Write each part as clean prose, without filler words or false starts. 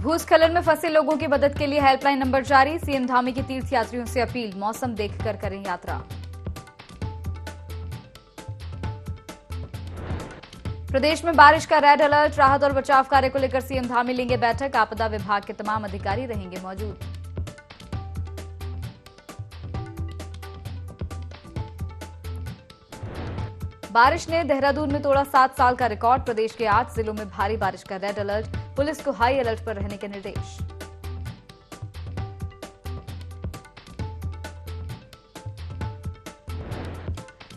भूस्खलन में फंसे लोगों की मदद के लिए हेल्पलाइन नंबर जारी। सीएम धामी की तीर्थ यात्रियों से अपील, मौसम देखकर करें यात्रा। प्रदेश में बारिश का रेड अलर्ट, राहत और बचाव कार्य को लेकर सीएम धामी लेंगे बैठक। आपदा विभाग के तमाम अधिकारी रहेंगे मौजूद। बारिश ने देहरादून में तोड़ा 7 साल का रिकॉर्ड। प्रदेश के 8 जिलों में भारी बारिश का रेड अलर्ट, पुलिस को हाई अलर्ट पर रहने के निर्देश।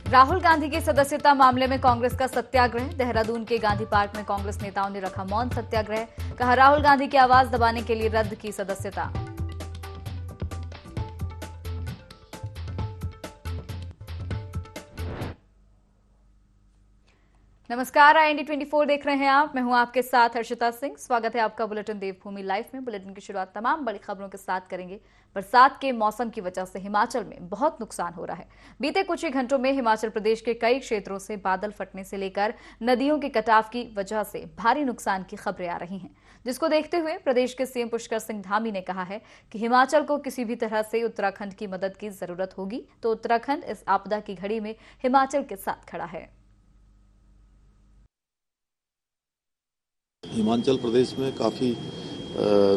राहुल गांधी की सदस्यता मामले में कांग्रेस का सत्याग्रह। देहरादून के गांधी पार्क में कांग्रेस नेताओं ने रखा मौन सत्याग्रह। कहा, राहुल गांधी की आवाज दबाने के लिए रद्द की सदस्यता। नमस्कार, IND 24 देख रहे हैं आप। मैं हूं आपके साथ हर्षिता सिंह। स्वागत है आपका बुलेटिन देवभूमि लाइव में। बुलेटिन की शुरुआत तमाम बड़ी खबरों के साथ करेंगे। बरसात के मौसम की वजह से हिमाचल में बहुत नुकसान हो रहा है। बीते कुछ ही घंटों में हिमाचल प्रदेश के कई क्षेत्रों से बादल फटने से लेकर नदियों के कटाव की वजह से भारी नुकसान की खबरें आ रही हैं, जिसको देखते हुए प्रदेश के सीएम पुष्कर सिंह धामी ने कहा है कि हिमाचल को किसी भी तरह से उत्तराखंड की मदद की जरूरत होगी तो उत्तराखंड इस आपदा की घड़ी में हिमाचल के साथ खड़ा है। हिमाचल प्रदेश में काफ़ी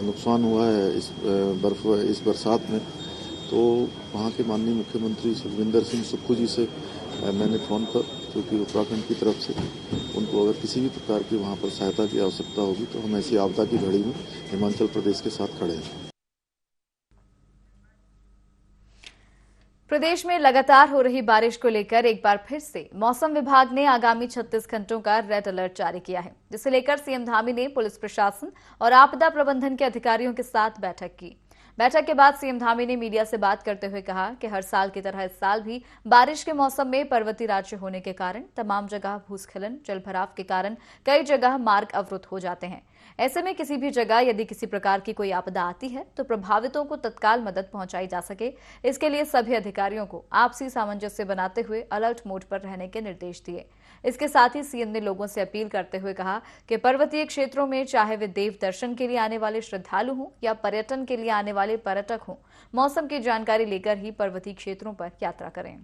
नुकसान हुआ है इस बरसात में। तो वहाँ के माननीय मुख्यमंत्री सुखविंदर सिंह सुक्खू जी से मैंने फ़ोन पर, क्योंकि उत्तराखंड की तरफ से उनको अगर किसी भी प्रकार की वहाँ पर सहायता की आवश्यकता होगी तो हम ऐसी आपदा की घड़ी में हिमाचल प्रदेश के साथ खड़े हैं। प्रदेश में लगातार हो रही बारिश को लेकर एक बार फिर से मौसम विभाग ने आगामी 36 घंटों का रेड अलर्ट जारी किया है, जिसे लेकर सीएम धामी ने पुलिस प्रशासन और आपदा प्रबंधन के अधिकारियों के साथ बैठक की। बैठक के बाद सीएम धामी ने मीडिया से बात करते हुए कहा कि हर साल की तरह इस साल भी बारिश के मौसम में पर्वतीय राज्य होने के कारण तमाम जगह भूस्खलन, जलभराव के कारण कई जगह मार्ग अवरुद्ध हो जाते हैं। ऐसे में किसी भी जगह यदि किसी प्रकार की कोई आपदा आती है तो प्रभावितों को तत्काल मदद पहुंचाई जा सके, इसके लिए सभी अधिकारियों को आपसी सामंजस्य बनाते हुए अलर्ट मोड पर रहने के निर्देश दिए। इसके साथ ही सीएम ने लोगों से अपील करते हुए कहा कि पर्वतीय क्षेत्रों में चाहे वे देव दर्शन के लिए आने वाले श्रद्धालु हों या पर्यटन के लिए आने वाले पर्यटक हों, मौसम की जानकारी लेकर ही पर्वतीय क्षेत्रों पर यात्रा करें।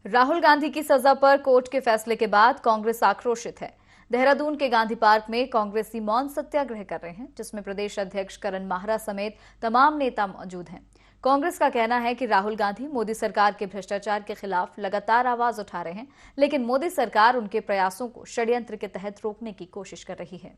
राहुल गांधी की सजा पर कोर्ट के फैसले के बाद कांग्रेस आक्रोशित है। देहरादून के गांधी पार्क में कांग्रेसी मौन सत्याग्रह कर रहे हैं, जिसमें प्रदेश अध्यक्ष करण माहरा समेत तमाम नेता मौजूद हैं। कांग्रेस का कहना है कि राहुल गांधी मोदी सरकार के भ्रष्टाचार के खिलाफ लगातार आवाज उठा रहे हैं, लेकिन मोदी सरकार उनके प्रयासों को षड्यंत्र के तहत रोकने की कोशिश कर रही है।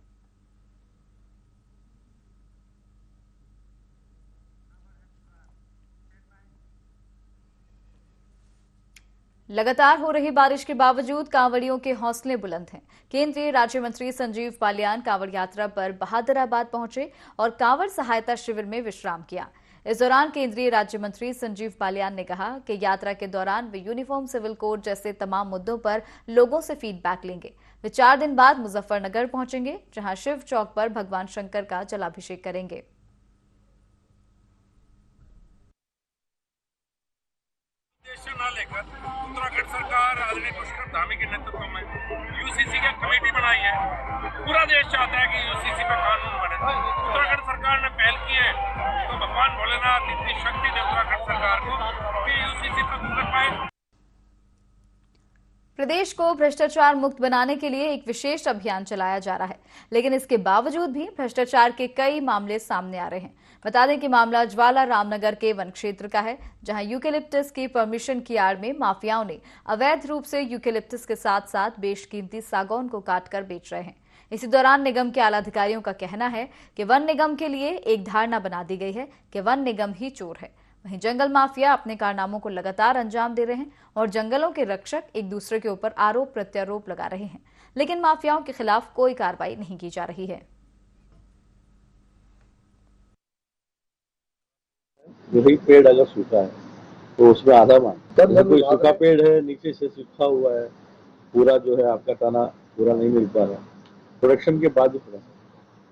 लगातार हो रही बारिश के बावजूद कांवड़ियों के हौसले बुलंद हैं। केंद्रीय राज्य मंत्री संजीव बालियान कांवड़ यात्रा पर बहादुराबाद पहुंचे और कांवड़ सहायता शिविर में विश्राम किया। इस दौरान केंद्रीय राज्य मंत्री संजीव बालियान ने कहा कि यात्रा के दौरान वे यूनिफॉर्म सिविल कोड जैसे तमाम मुद्दों पर लोगों से फीडबैक लेंगे। वे 4 दिन बाद मुजफ्फरनगर पहुंचेंगे, जहां शिव चौक पर भगवान शंकर का जलाभिषेक करेंगे। उत्तराखंड सरकार आदरणीय पुष्कर धामी के नेतृत्व में यूसीसी की कमेटी बनाई है। पूरा देश चाहता है कि यूसीसी पे कानून बने। उत्तराखंड सरकार ने पहल की है, तो भगवान भोलेनाथ इतनी शक्ति दे उत्तराखंड सरकार को कि यूसीसी पे कर पाए। प्रदेश को भ्रष्टाचार मुक्त बनाने के लिए एक विशेष अभियान चलाया जा रहा है, लेकिन इसके बावजूद भी भ्रष्टाचार के कई मामले सामने आ रहे हैं। बता दें कि मामला ज्वाला रामनगर के वन क्षेत्र का है, जहां यूकेलिप्टस की परमिशन की आड़ में माफियाओं ने अवैध रूप से यूकेलिप्टस के साथ साथ बेशकीमती सागौन को काटकर बेच रहे हैं। इसी दौरान निगम के आला अधिकारियों का कहना है कि वन निगम के लिए एक धारणा बना दी गई है कि वन निगम ही चोर है। वहीं जंगल माफिया अपने कारनामों को लगातार अंजाम दे रहे हैं और जंगलों के रक्षक एक दूसरे के ऊपर आरोप प्रत्यारोप लगा रहे हैं, लेकिन माफियाओं के खिलाफ कोई कार्रवाई नहीं की जा रही है। वही पेड़ अगर सूखा है तो उसमें आधा मान, कोई सूखा पेड़ है नीचे से सूखा हुआ है, पूरा जो है आपका तना पूरा नहीं मिल पा रहा प्रोडक्शन के बाद ही।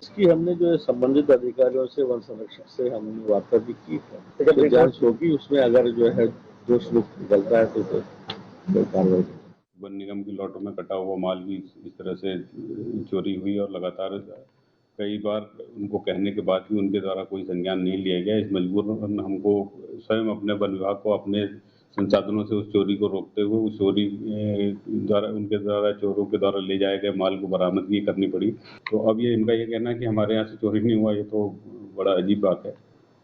इसकी हमने जो है संबंधित अधिकारियों से, वन संरक्षक से हमने वार्ता भी की है। तो जांच होगी, उसमें अगर जो है जो स्लूप निकलता है तो कार्रवाई। वन निगम की लॉटों में कटा हुआ माल भी इस तरह से चोरी हुई और लगातार कई बार उनको कहने के बाद भी उनके द्वारा कोई संज्ञान नहीं लिया गया। इस मजबूरन हमको स्वयं अपने वन विभाग को अपने संसाधनों से उस चोरी को रोकते हुए उस चोरी द्वारा उनके द्वारा चोरों के द्वारा ले जाए गए माल को बरामदगी करनी पड़ी। तो अब ये इनका ये कहना है कि हमारे यहाँ से चोरी नहीं हुआ, ये तो बड़ा अजीब बात है।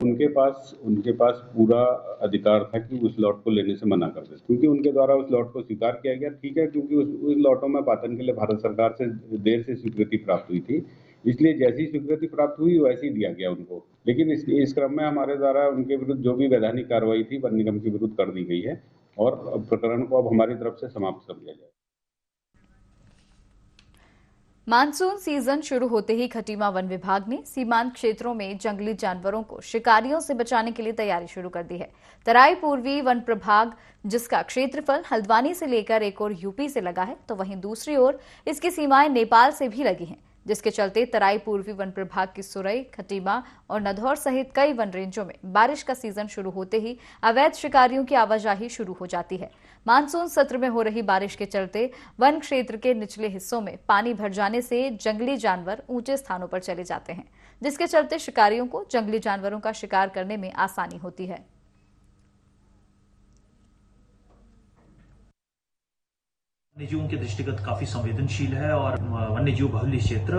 उनके पास पूरा अधिकार था कि उस लॉट को लेने से मना कर दे, क्योंकि उनके द्वारा उस लॉट को स्वीकार किया गया। ठीक है, क्योंकि उस लॉटों में पाटन के लिए भारत सरकार से देर से स्वीकृति प्राप्त हुई थी, इसलिए जैसी स्वीकृति प्राप्त हुई वैसे ही दिया गया उनको। लेकिन इस क्रम में हमारे द्वारा उनके विरुद्ध जो भी वैधानिक कार्रवाई थी वन निगम के विरुद्ध कर दी गई है और प्रकरण को अब हमारी तरफ से समाप्त कर दिया जाए। मानसून सीजन शुरू होते ही खटीमा वन विभाग ने सीमांत क्षेत्रों में जंगली जानवरों को शिकारियों से बचाने के लिए तैयारी शुरू कर दी है। तराई पूर्वी वन प्रभाग, जिसका क्षेत्रफल हल्द्वानी से लेकर एक और यूपी से लगा है, तो वहीं दूसरी ओर इसकी सीमाएं नेपाल से भी लगी हैं, जिसके चलते तराई पूर्वी वन प्रभाग की सुरई, खटीमा और नधौर सहित कई वन रेंजों में बारिश का सीजन शुरू होते ही अवैध शिकारियों की आवाजाही शुरू हो जाती है। मानसून सत्र में हो रही बारिश के चलते वन क्षेत्र के निचले हिस्सों में पानी भर जाने से जंगली जानवर ऊंचे स्थानों पर चले जाते हैं, जिसके चलते शिकारियों को जंगली जानवरों का शिकार करने में आसानी होती है। वन्यजीवों के दृष्टिगत काफी संवेदनशील है और वन्यजीव बहुल्य क्षेत्र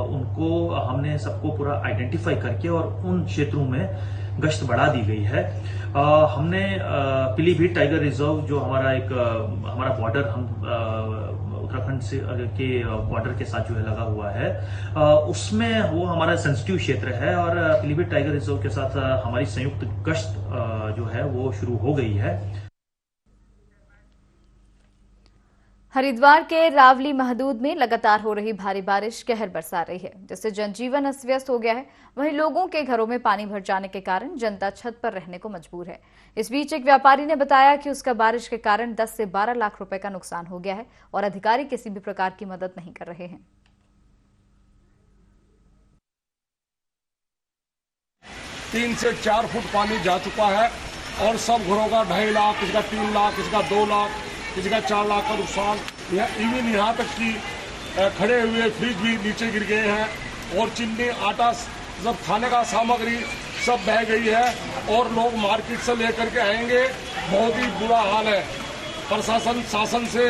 उनको हमने सबको पूरा आइडेंटिफाई करके और उन क्षेत्रों में गश्त बढ़ा दी गई है। हमने पीलीभीत टाइगर रिजर्व जो हमारा बॉर्डर हम उत्तराखंड से के बॉर्डर के साथ जो है लगा हुआ है, उसमें वो हमारा सेंसिटिव क्षेत्र है और पीलीभीत टाइगर रिजर्व के साथ हमारी संयुक्त गश्त जो है वो शुरू हो गई है। हरिद्वार के रावली महदूद में लगातार हो रही भारी बारिश कहर बरसा रही है, जिससे जनजीवन अस्त व्यस्त हो गया है। वहीं लोगों के घरों में पानी भर जाने के कारण जनता छत पर रहने को मजबूर है। इस बीच एक व्यापारी ने बताया कि उसका बारिश के कारण 10 से 12 लाख रुपए का नुकसान हो गया है और अधिकारी किसी भी प्रकार की मदद नहीं कर रहे हैं। 3 से 4 फुट पानी जा चुका है और सब घरों का 2.5 लाख, किसी का 3 लाख, किसी का 2 लाख, किसी का 4 लाख का नुकसान। इवन यहाँ तक कि खड़े हुए फ्रिज भी नीचे गिर गए हैं और चीनी, आटा, सब खाने का सामग्री सब बह गई है और लोग मार्केट से लेकर के आएंगे। बहुत ही बुरा हाल है। प्रशासन, शासन से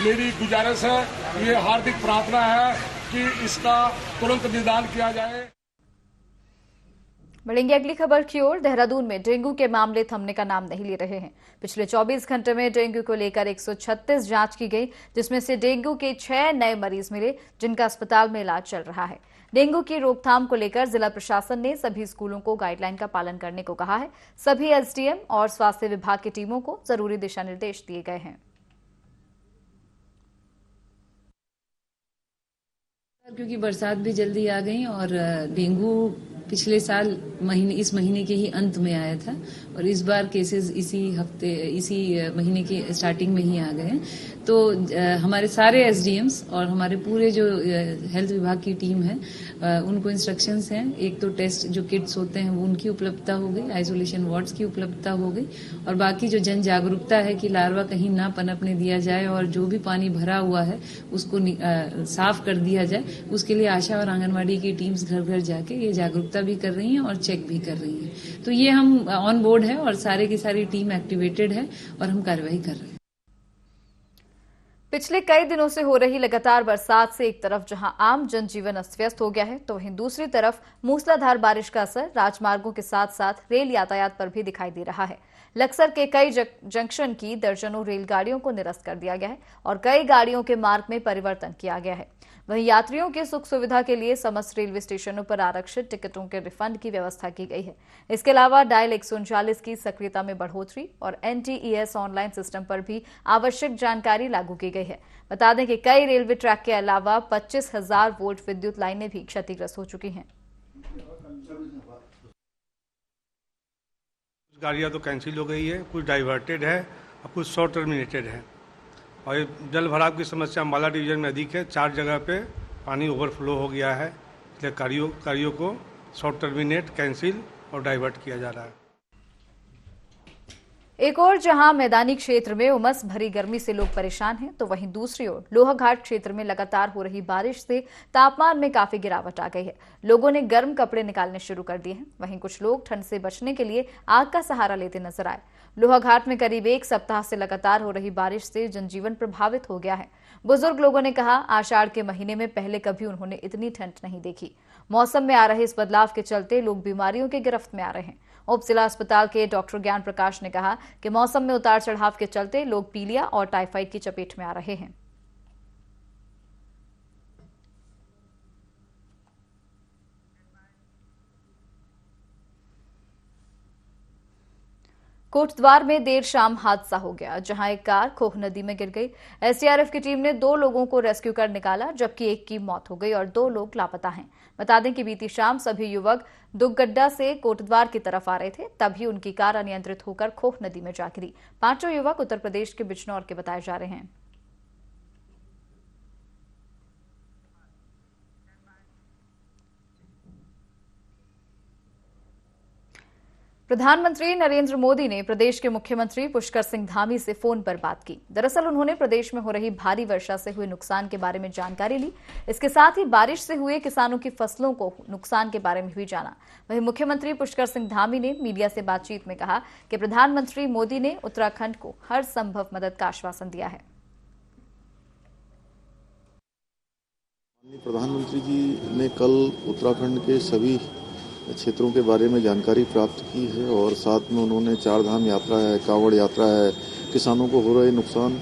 मेरी गुजारिश है, ये हार्दिक प्रार्थना है कि इसका तुरंत निदान किया जाए। बढ़ेंगे अगली खबर की ओर। देहरादून में डेंगू के मामले थमने का नाम नहीं ले रहे हैं। पिछले 24 घंटे में डेंगू को लेकर 136 जांच की गई, जिसमें से डेंगू के 6 नए मरीज मिले, जिनका अस्पताल में इलाज चल रहा है। डेंगू की रोकथाम को लेकर जिला प्रशासन ने सभी स्कूलों को गाइडलाइन का पालन करने को कहा है। सभी एसडीएम और स्वास्थ्य विभाग की टीमों को जरूरी दिशा निर्देश दिए गए हैं। क्योंकि बरसात भी जल्दी आ गई और डेंगू पिछले साल इस महीने के ही अंत में आया था और इस बार केसेस इसी महीने की स्टार्टिंग में ही आ गए हैं। तो हमारे सारे एसडीएम्स और हमारे पूरे जो हेल्थ विभाग की टीम है, उनको इंस्ट्रक्शंस हैं। एक तो टेस्ट जो किट्स होते हैं वो उनकी उपलब्धता हो गई, आइसोलेशन वार्ड्स की उपलब्धता हो गई और बाकी जो जन जागरूकता है कि लार्वा कहीं ना पनपने दिया जाए और जो भी पानी भरा हुआ है उसको साफ कर दिया जाए, उसके लिए आशा और आंगनवाड़ी की टीम्स घर घर जाके ये जागरूकता भी कर रही हैं और चेक भी कर रही हैं। तो ये हम ऑन बोर्ड है और सारे की सारी टीम एक्टिवेटेड है और हम कार्रवाई कर रहे हैं। पिछले कई दिनों से हो रही लगातार बरसात से एक तरफ जहां आम जनजीवन अस्त व्यस्त हो गया है, तो वहीं दूसरी तरफ मूसलाधार बारिश का असर राजमार्गों के साथ साथ रेल यातायात पर भी दिखाई दे रहा है। लक्सर के कई जंक्शन की दर्जनों रेलगाड़ियों को निरस्त कर दिया गया है और कई गाड़ियों के मार्ग में परिवर्तन किया गया है। वहीं यात्रियों की सुख सुविधा के लिए समस्त रेलवे स्टेशनों पर आरक्षित टिकटों के रिफंड की व्यवस्था की गई है। इसके अलावा डायल 139 की सक्रियता में बढ़ोतरी और NTES ऑनलाइन सिस्टम पर भी आवश्यक जानकारी लागू की गई है। बता दें कि कई रेलवे ट्रैक के अलावा 25,000 वोल्ट विद्युत लाइनें भी क्षतिग्रस्त हो चुकी हैं। कुछ गाड़ियाँ तो कैंसिल हो गई है, कुछ डाइवर्टेड है और कुछ शॉर्ट टर्मिनेटेड है। और ये जल भराव की समस्या अम्बाला डिवीजन में अधिक है। 4 जगह पे पानी ओवरफ्लो हो गया है, इसलिए कार्यों को शॉर्ट टर्मिनेट, कैंसिल और डाइवर्ट किया जा रहा है। एक और जहां मैदानी क्षेत्र में उमस भरी गर्मी से लोग परेशान हैं, तो वहीं दूसरी ओर लोहाघाट क्षेत्र में लगातार हो रही बारिश से तापमान में काफी गिरावट आ गई है। लोगों ने गर्म कपड़े निकालने शुरू कर दिए हैं। वहीं कुछ लोग ठंड से बचने के लिए आग का सहारा लेते नजर आए। लोहाघाट में करीब एक सप्ताह से लगातार हो रही बारिश से जनजीवन प्रभावित हो गया है। बुजुर्ग लोगों ने कहा, आषाढ़ के महीने में पहले कभी उन्होंने इतनी ठंड नहीं देखी। मौसम में आ रहे इस बदलाव के चलते लोग बीमारियों की गिरफ्त में आ रहे हैं। उप जिला अस्पताल के डॉक्टर ज्ञान प्रकाश ने कहा कि मौसम में उतार चढ़ाव के चलते लोग पीलिया और टाइफाइड की चपेट में आ रहे हैं। कोटद्वार में देर शाम हादसा हो गया, जहां एक कार खोह नदी में गिर गई। एसडीआरएफ की टीम ने 2 लोगों को रेस्क्यू कर निकाला, जबकि एक की मौत हो गई और 2 लोग लापता हैं। बता दें कि बीती शाम सभी युवक दुगड्डा से कोटद्वार की तरफ आ रहे थे, तभी उनकी कार अनियंत्रित होकर खोह नदी में जा गिरी। 5 युवक उत्तर प्रदेश के बिजनौर के बताए जा रहे हैं। प्रधानमंत्री नरेंद्र मोदी ने प्रदेश के मुख्यमंत्री पुष्कर सिंह धामी से फोन पर बात की। दरअसल उन्होंने प्रदेश में हो रही भारी वर्षा से हुए नुकसान के बारे में जानकारी ली। इसके साथ ही बारिश से हुए किसानों की फसलों को नुकसान के बारे में भी जाना। वहीं मुख्यमंत्री पुष्कर सिंह धामी ने मीडिया से बातचीत में कहा कि प्रधानमंत्री मोदी ने उत्तराखंड को हर संभव मदद का आश्वासन दिया है। प्रधानमंत्री जी ने कल उत्तराखंड के सभी क्षेत्रों के बारे में जानकारी प्राप्त की है और साथ में उन्होंने 4 धाम यात्रा है, कांवड़ यात्रा है, किसानों को हो रहे नुकसान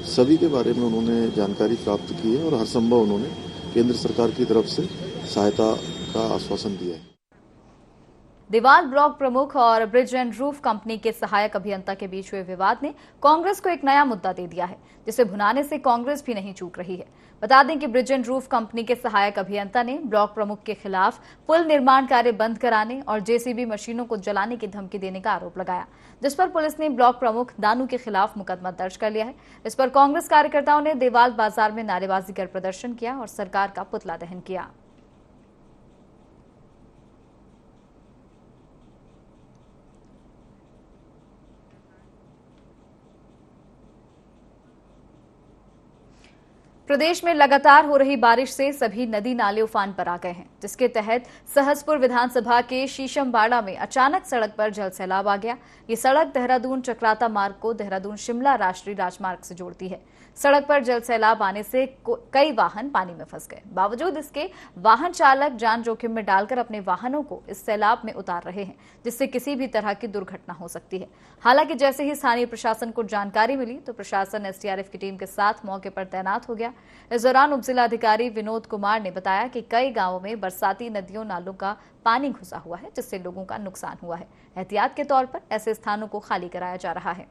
सभी के बारे में उन्होंने जानकारी प्राप्त की है और हर संभव उन्होंने केंद्र सरकार की तरफ से सहायता का आश्वासन दिया है। देवाल ब्लॉक प्रमुख और ब्रिज एंड रूफ कंपनी के सहायक अभियंता के बीच हुए विवाद ने कांग्रेस को एक नया मुद्दा दे दिया है, जिसे भुनाने से कांग्रेस भी नहीं चूक रही है। बता दें कि ब्रिज एंड रूफ कंपनी के सहायक अभियंता ने ब्लॉक प्रमुख के खिलाफ पुल निर्माण कार्य बंद कराने और जेसीबी मशीनों को जलाने की धमकी देने का आरोप लगाया, जिस पर पुलिस ने ब्लॉक प्रमुख दानू के खिलाफ मुकदमा दर्ज कर लिया है। इस पर कांग्रेस कार्यकर्ताओं ने देवाल बाजार में नारेबाजी कर प्रदर्शन किया और सरकार का पुतला दहन किया। प्रदेश में लगातार हो रही बारिश से सभी नदी नाले उफान पर आ गए हैं, जिसके तहत सहसपुर विधानसभा के शीशमबाड़ा में अचानक सड़क पर जल सैलाब आ गया। ये सड़क देहरादून चक्राता मार्ग को देहरादून शिमला राष्ट्रीय राजमार्ग से जोड़ती है। सड़क पर जल सैलाब आने से कई वाहन पानी में फंस गए। बावजूद इसके वाहन चालक जान जोखिम में डालकर अपने वाहनों को इस सैलाब में उतार रहे हैं, जिससे किसी भी तरह की दुर्घटना हो सकती है। हालांकि जैसे ही स्थानीय प्रशासन को जानकारी मिली तो प्रशासन एसडीआरएफ की टीम के साथ मौके पर तैनात हो गया। इस दौरान उप जिलाधिकारी विनोद कुमार ने बताया कि कई गांवों में बरसाती नदियों नालों का पानी घुसा हुआ है, जिससे लोगों का नुकसान हुआ है। एहतियात के तौर पर ऐसे स्थानों को खाली कराया जा रहा है।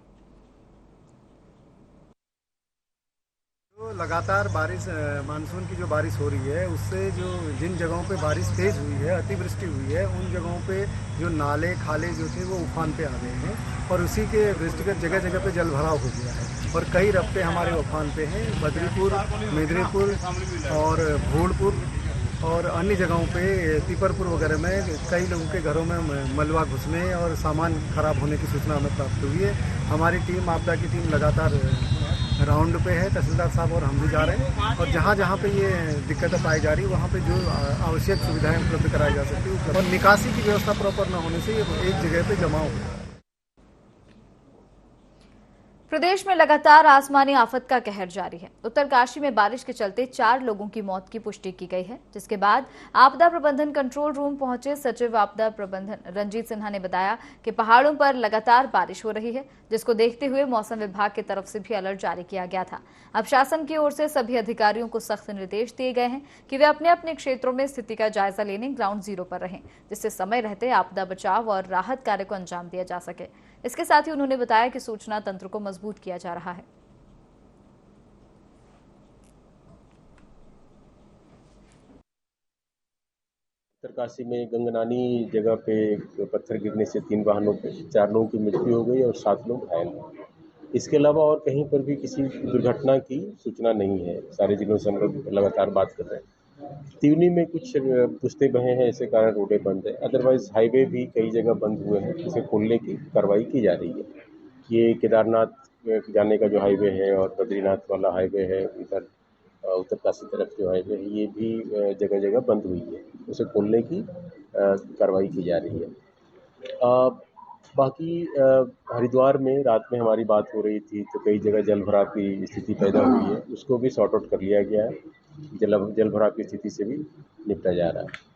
लगातार बारिश, मानसून की जो बारिश हो रही है, उससे जो जिन जगहों पे बारिश तेज हुई है, अतिवृष्टि हुई है, उन जगहों पे जो नाले खाले जो थे वो उफान पे आ गए हैं और उसी के दृष्टिगत जगह जगह पे जल भराव हो गया है और कई रफ्ते हमारे उफान पे हैं। बद्रीपुर, मेदिनीपुर और भोड़पुर और अन्य जगहों पे पीपरपुर वगैरह में कई लोगों के घरों में मलबा घुसने और सामान खराब होने की सूचना हमें प्राप्त हुई है। हमारी टीम, आपदा की टीम लगातार राउंड पे है, तहसीलदार साहब और हम भी जा रहे हैं और जहाँ जहाँ पे ये दिक्कतें पाई जा रही है वहाँ पे जो आवश्यक सुविधाएं उपलब्ध कराई जा सकती है और निकासी की व्यवस्था प्रॉपर न होने से ये एक जगह पे जमा हो गया। प्रदेश में लगातार आसमानी आफत का कहर जारी है। उत्तरकाशी में बारिश के चलते 4 लोगों की मौत की पुष्टि की गई है, जिसके बाद आपदा प्रबंधन कंट्रोल रूम पहुंचे सचिव आपदा प्रबंधन रंजीत सिन्हा ने बताया कि पहाड़ों पर लगातार बारिश हो रही है, जिसको देखते हुए मौसम विभाग की तरफ से भी अलर्ट जारी किया गया था। अब शासन की ओर से सभी अधिकारियों को सख्त निर्देश दिए गए हैं कि वे अपने अपने क्षेत्रों में स्थिति का जायजा लेने ग्राउंड जीरो पर रहें, जिससे समय रहते आपदा बचाव और राहत कार्य को अंजाम दिया जा सके। इसके साथ ही उन्होंने बताया कि सूचना तंत्र को मजबूत किया जा रहा है। उत्तरकाशी में गंगनानी जगह पे पत्थर गिरने से 3 वाहनों पे 4 लोगों की मृत्यु हो गई और 7 लोग घायल हो गए। इसके अलावा और कहीं पर भी किसी दुर्घटना की सूचना नहीं है। सारे जिलों से हम लोग लगातार बात कर रहे हैं। तिवनी में कुछ पुश्ते बहे हैं, इसे कारण रोडें बंद है। अदरवाइज हाईवे भी कई जगह बंद हुए हैं, इसे खोलने की कार्रवाई की जा रही है। ये केदारनाथ जाने का जो हाईवे है और बद्रीनाथ वाला हाईवे है, इधर उत्तरकाशी तरफ जो हाईवे है, ये भी जगह जगह बंद हुई है। उसे खोलने की कार्रवाई की जा रही है। बाकी हरिद्वार में रात में हमारी बात हो रही थी तो कई जगह जल भराव की स्थिति पैदा हुई है, उसको भी सॉर्ट आउट कर लिया गया है। जल भराव की स्थिति से भी निपटा जा रहा है।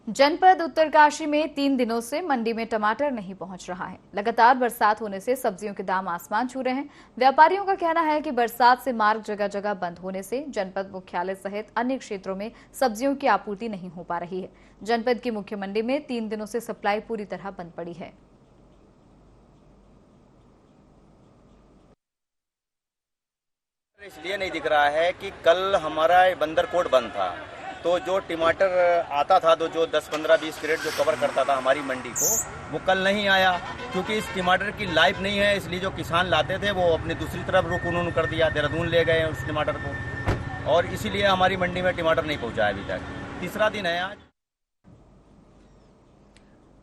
जनपद उत्तरकाशी में 3 दिनों से मंडी में टमाटर नहीं पहुंच रहा है। लगातार बरसात होने से सब्जियों के दाम आसमान छू रहे हैं। व्यापारियों का कहना है कि बरसात से मार्ग जगह जगह बंद होने से जनपद मुख्यालय सहित अन्य क्षेत्रों में सब्जियों की आपूर्ति नहीं हो पा रही है। जनपद की मुख्य मंडी में 3 दिनों से सप्लाई पूरी तरह बंद पड़ी है। इसलिए नहीं दिख रहा है कि कल हमारा बंदर कोट बंद था, तो जो टमाटर आता था तो जो 10, 15, 20 क्रेट जो कवर करता था हमारी मंडी को, वो कल नहीं आया क्योंकि इस टमाटर की लाइफ नहीं है। इसलिए जो किसान लाते थे वो अपनी दूसरी तरफ रुख उन्होंने कर दिया, देहरादून ले गए उस टमाटर को, और इसीलिए हमारी मंडी में टमाटर नहीं पहुंचा अभी तक। तीसरा दिन है आज।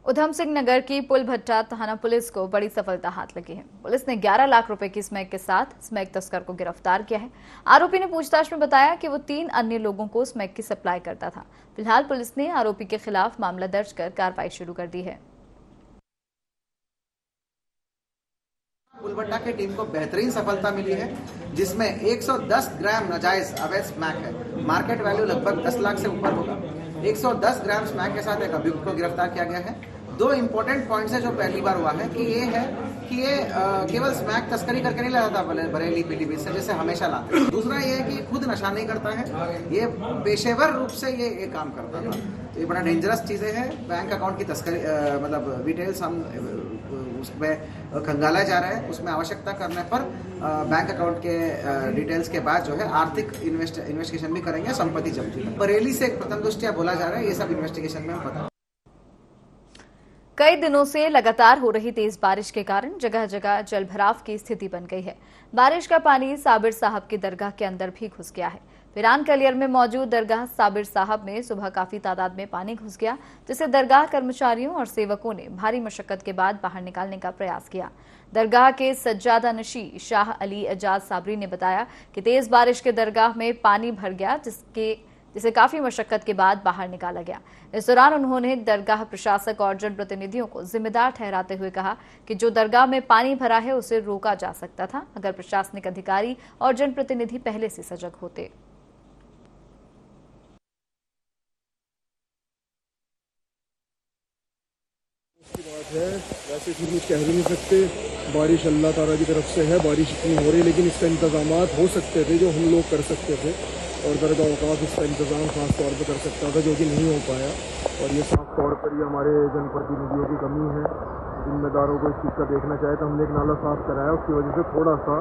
उधम सिंह नगर की पुल भट्टा थाना पुलिस को बड़ी सफलता हाथ लगी है। पुलिस ने 11 लाख रुपए की स्मैक के साथ स्मैक तस्कर को गिरफ्तार किया है। आरोपी ने पूछताछ में बताया कि वो 3 अन्य लोगों को स्मैक की सप्लाई करता था। फिलहाल पुलिस ने आरोपी के खिलाफ मामला दर्ज कर कार्रवाई शुरू कर दी है। पुल भट्टा की टीम को बेहतरीन सफलता मिली है, जिसमें 110 ग्राम नाजायज अवैध स्मैक है। मार्केट वैल्यू लगभग 10 लाख से ऊपर होगा। 110 ग्राम स्मैक के साथ एक अभियुक्त को गिरफ्तार किया गया है। 2 इंपॉर्टेंट पॉइंट्स है जो पहली बार हुआ है कि ये केवल स्मैक तस्करी करके नहीं लाता था बरेली पीलीभीत से जैसे हमेशा लाते हैं। दूसरा ये है कि खुद नशा नहीं करता है, ये पेशेवर रूप से ये काम करता था। तो ये बड़ा डेंजरस चीज़ें हैं। बैंक अकाउंट की तस्करी मतलब डिटेल्स हम उसमें खंगाला जा रहा है। उसमें आवश्यकता करने पर बैंक अकाउंट के डिटेल्स के बाद जो है आर्थिक इन्वेस्टिगेशन भी करेंगे, संपत्ति जब्ती। बरेली से प्रथम दृष्टया बोला जा रहा है, ये सब इन्वेस्टिगेशन में हम पता। कई दिनों से लगातार हो रही तेज बारिश के कारण जगह जगह जलभराव की स्थिति बन गई है। बारिश का पानी साबिर साहब की दरगाह के अंदर भी घुस गया है। वीरान कलियर में मौजूद दरगाह साबिर साहब में सुबह काफी तादाद में पानी घुस गया, जिसे दरगाह कर्मचारियों और सेवकों ने भारी मशक्कत के बाद बाहर निकालने का प्रयास किया। दरगाह के सज्जादा नशी शाह अली एजाज साबरी ने बताया कि तेज बारिश के दरगाह में पानी भर गया, जिसे काफी मशक्कत के बाद बाहर निकाला गया। इस दौरान उन्होंने दरगाह प्रशासक और जनप्रतिनिधियों को जिम्मेदार ठहराते हुए कहा कि जो दरगाह में पानी भरा है उसे रोका जा सकता था अगर प्रशासनिक अधिकारी और जनप्रतिनिधि पहले से सजग होते। वैसे फिर कह भी नहीं सकते, बारिश अल्लाह ताला की तरफ से है, बारिश इतनी हो रही, लेकिन इसका इंतजाम हो सकते थे जो हम लोग कर सकते थे, और दरगाह का इसका इंतज़ाम खास तौर पर कर सकता था, जो कि नहीं हो पाया। और ये साफ तौर पर ये हमारे जनप्रतिनिधियों की कमी है। जिम्मेदारों को इस चीज़ का देखना चाहिए। तो हमने एक नाला साफ कराया, उसकी वजह से थोड़ा सा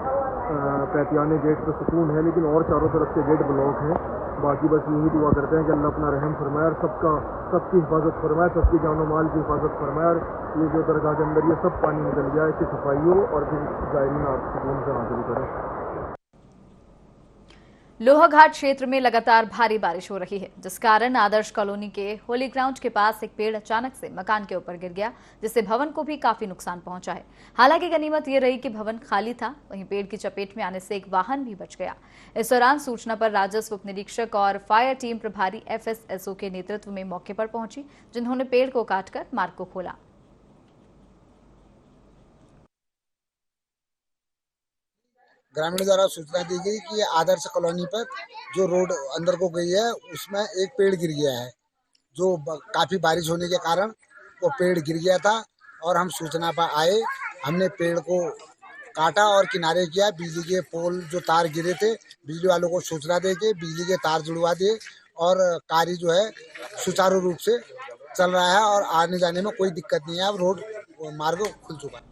पैतियाने गेट पर सुकून है, लेकिन और चारों तरफ से गेट ब्लॉक हैं। बाकी बस यही दुआ करते हैं कि अल्लाह अपना रहम फरमाए और सबकी हिफाजत फरमाए, सबकी जानो माल की हिफाजत फरमाए। और ये जो दरगाह के अंदर ये सब पानी निकल गया, इसकी सफाई हो और फिर जायरीन आप सुकून से हासिल करें। लोहाघाट क्षेत्र में लगातार भारी बारिश हो रही है, जिस कारण आदर्श कॉलोनी के होली ग्राउंड के पास एक पेड़ अचानक से मकान के ऊपर गिर गया, जिससे भवन को भी काफी नुकसान पहुंचा है। हालांकि गनीमत ये रही कि भवन खाली था, वहीं पेड़ की चपेट में आने से एक वाहन भी बच गया। इस दौरान सूचना पर राजस्व उप निरीक्षक और फायर टीम प्रभारी FSSO के नेतृत्व में मौके पर पहुंची, जिन्होंने पेड़ को काटकर मार्ग को खोला। ग्रामीणों द्वारा सूचना दी गई कि आदर्श कॉलोनी पर जो रोड अंदर को गई है उसमें एक पेड़ गिर गया है, जो काफी बारिश होने के कारण वो पेड़ गिर गया था। और हम सूचना पर आए, हमने पेड़ को काटा और किनारे किया। बिजली के पोल जो तार गिरे थे, बिजली वालों को सूचना दे के बिजली के तार जुड़वा दिए और कार्य जो है सुचारू रूप से चल रहा है और आने जाने में कोई दिक्कत नहीं है। अब रोड मार्ग खुल चुका है।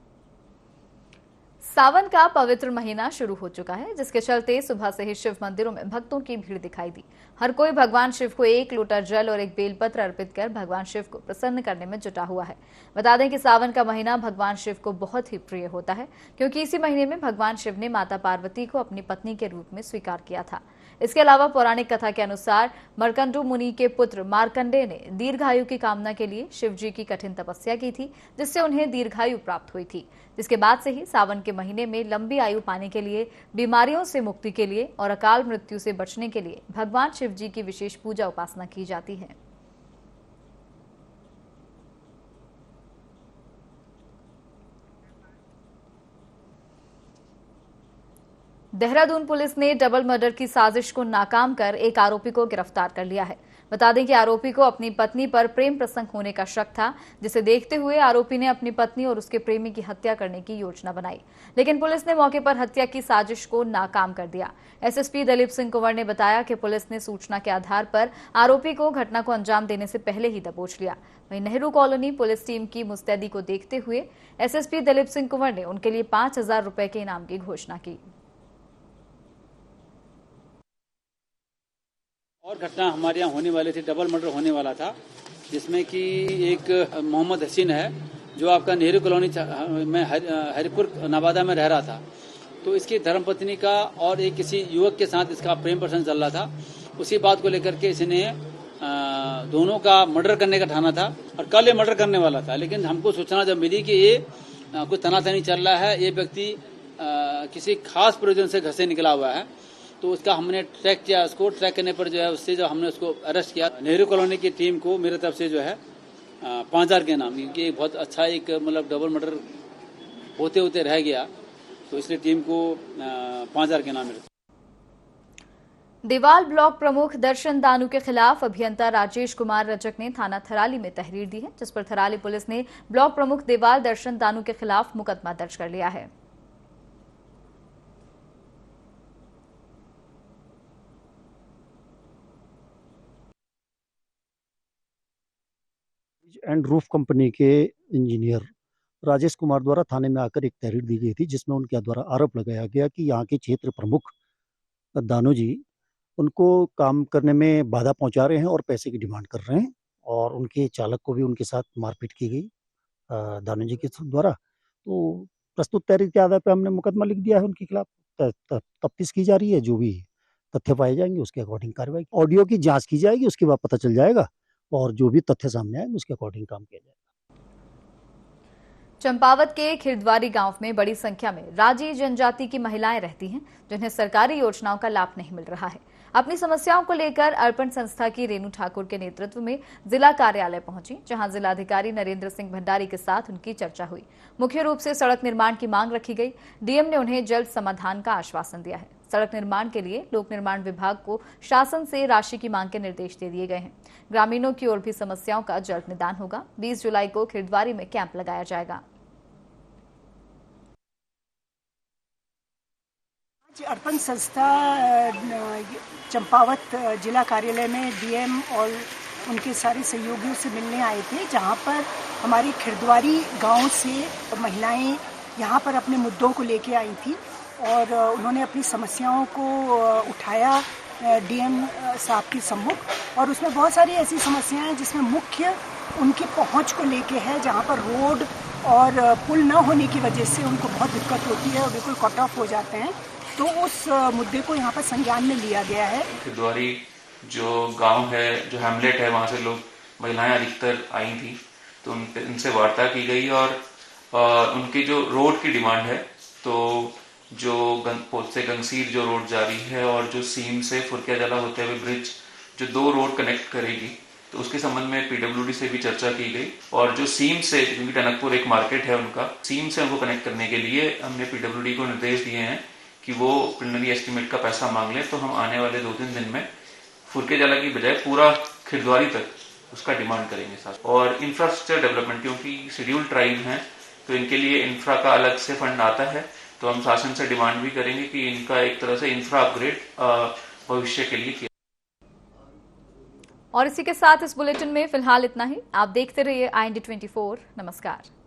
सावन का पवित्र महीना शुरू हो चुका है, जिसके चलते सुबह से ही शिव मंदिरों में भक्तों की भीड़ दिखाई दी। हर कोई भगवान शिव को 1 लोटा जल और 1 बेलपत्र अर्पित कर भगवान शिव को प्रसन्न करने में जुटा हुआ है। बता दें कि सावन का महीना भगवान शिव को बहुत ही प्रिय होता है, क्योंकि इसी महीने में भगवान शिव ने माता पार्वती को अपनी पत्नी के रूप में स्वीकार किया था। इसके अलावा पौराणिक कथा के अनुसार मरकंडू मुनि के पुत्र मार्कंडेय ने दीर्घायु की कामना के लिए शिव जी की कठिन तपस्या की थी, जिससे उन्हें दीर्घायु प्राप्त हुई थी। जिसके बाद से ही सावन के महीने में लंबी आयु पाने के लिए, बीमारियों से मुक्ति के लिए और अकाल मृत्यु से बचने के लिए भगवान शिव जी की विशेष पूजा उपासना की जाती है। देहरादून पुलिस ने डबल मर्डर की साजिश को नाकाम कर एक आरोपी को गिरफ्तार कर लिया है। बता दें कि आरोपी को अपनी पत्नी पर प्रेम प्रसंग होने का शक था, जिसे देखते हुए आरोपी ने अपनी पत्नी और उसके प्रेमी की हत्या करने की योजना बनाई, लेकिन पुलिस ने मौके पर हत्या की साजिश को नाकाम कर दिया। एसएसपी दलीप सिंह कुंवर ने बताया कि पुलिस ने सूचना के आधार पर आरोपी को घटना को अंजाम देने से पहले ही दबोच लिया। वहीं नेहरू कॉलोनी पुलिस टीम की मुस्तैदी को देखते हुए एसएसपी दलीप सिंह कुंवर ने उनके लिए 5,000 रुपए के इनाम की घोषणा की। और घटना हमारे यहाँ होने वाली थी, डबल मर्डर होने वाला था, जिसमें कि एक मोहम्मद हसीन है जो आपका नेहरू कॉलोनी में हरिपुर नवादा में रह रहा था। तो इसकी धर्मपत्नी का और एक किसी युवक के साथ इसका प्रेम प्रसंग चल रहा था। उसी बात को लेकर के इसने दोनों का मर्डर करने का ठाना था और कल ये मर्डर करने वाला था। लेकिन हमको सूचना जब मिली कि ये कुछ तनातनी चल रहा है, ये व्यक्ति किसी खास प्रयोजन से घर से निकला हुआ है, तो उसका हमने ट्रैक किया। उसको ट्रैक करने पर जो है उससे जो हमने उसको अरेस्ट किया। नेहरू कॉलोनी की टीम को मेरे तरफ से जो है 5,000 के नाम, क्योंकि बहुत अच्छा एक मतलब डबल मर्डर होते होते रह गया, तो इसलिए टीम को 5,000 के नाम मिले। देवाल ब्लॉक प्रमुख दर्शन दानू के खिलाफ अभियंता राजेश कुमार रजक ने थाना थराली में तहरीर दी है, जिस पर थराली पुलिस ने ब्लॉक प्रमुख देवाल दर्शन दानू के खिलाफ मुकदमा दर्ज कर लिया है। एंड रूफ कंपनी के इंजीनियर राजेश कुमार द्वारा थाने में आकर एक तहरीर दी गई थी, जिसमें उनके द्वारा आरोप लगाया गया कि यहाँ के क्षेत्र प्रमुख दानू जी उनको काम करने में बाधा पहुंचा रहे हैं और पैसे की डिमांड कर रहे हैं, और उनके चालक को भी उनके साथ मारपीट की गई दानू जी के द्वारा। तो प्रस्तुत तहरीर के आधार पर हमने मुकदमा लिख दिया है उनके खिलाफ। तफ्तीश की जा रही है, जो भी तथ्य पाए जाएंगे उसके अकॉर्डिंग कार्रवाई। ऑडियो की जाँच की जाएगी, उसके बाद पता चल जाएगा और जो भी तथ्य सामने आए उसके अकॉर्डिंग काम किया जाएगा। चंपावत के खिरद्वारी गांव में बड़ी संख्या में राजी जनजाति की महिलाएं रहती हैं, जिन्हें सरकारी योजनाओं का लाभ नहीं मिल रहा है। अपनी समस्याओं को लेकर अर्पण संस्था की रेणु ठाकुर के नेतृत्व में जिला कार्यालय पहुंची, जहां जिलाधिकारी नरेंद्र सिंह भंडारी के साथ उनकी चर्चा हुई। मुख्य रूप से सड़क निर्माण की मांग रखी गई। डीएम ने उन्हें जल्द समाधान का आश्वासन दिया है। सड़क निर्माण के लिए लोक निर्माण विभाग को शासन से राशि की मांग के निर्देश दे दिए गए हैं। ग्रामीणों की और भी समस्याओं का जल्द निदान होगा। 20 जुलाई को खिरद्वारी में कैंप लगाया जाएगा। अर्पण संस्था चंपावत जिला कार्यालय में डीएम और उनके सारे सहयोगियों से मिलने आए थे, जहां पर हमारी खिरद्वारी गांव से महिलाएं यहां पर अपने मुद्दों को लेके आई थी और उन्होंने अपनी समस्याओं को उठाया डीएम साहब के सम्मुख। और उसमें बहुत सारी ऐसी समस्याएं हैं जिसमें मुख्य उनकी पहुंच को लेके है, जहां पर रोड और पुल न होने की वजह से उनको बहुत दिक्कत होती है और बिल्कुल कट ऑफ हो जाते हैं। तो उस मुद्दे को यहाँ पर संज्ञान में लिया गया है। खिरद्वारी जो गांव है, जो हैमलेट है, वहाँ से लोग महिलाएं अधिकतर आई थी, तो उनसे वार्ता की गई और उनकी जो रोड की डिमांड है, तो जो पोत से गंगसीर जो रोड जा रही है और जो सीम से फुरकियाजला होते हुए ब्रिज जो 2 रोड कनेक्ट करेगी, तो उसके संबंध में पीडब्ल्यूडी से भी चर्चा की गई। और जो सीम से, क्योंकि टनकपुर एक मार्केट है उनका, सीम से उनको कनेक्ट करने के लिए हमने पीडब्ल्यूडी को निर्देश दिए हैं कि वो प्रिलिमिनरी एस्टीमेट का पैसा मांग ले, तो हम आने वाले 2-3 दिन में फुरकियाजला की बजाय पूरा खिरद्वारी तक उसका डिमांड करेंगे साथ। और इंफ्रास्ट्रक्चर डेवलपमेंट, क्योंकि शेड्यूल्ड ट्राइब है तो इनके लिए इंफ्रा का अलग से फंड आता है, तो हम शासन से डिमांड भी करेंगे कि इनका एक तरह से इंफ्रा अपग्रेड भविष्य के लिए किया। और इसी के साथ इस बुलेटिन में फिलहाल इतना ही। आप देखते रहिए IND 24। नमस्कार।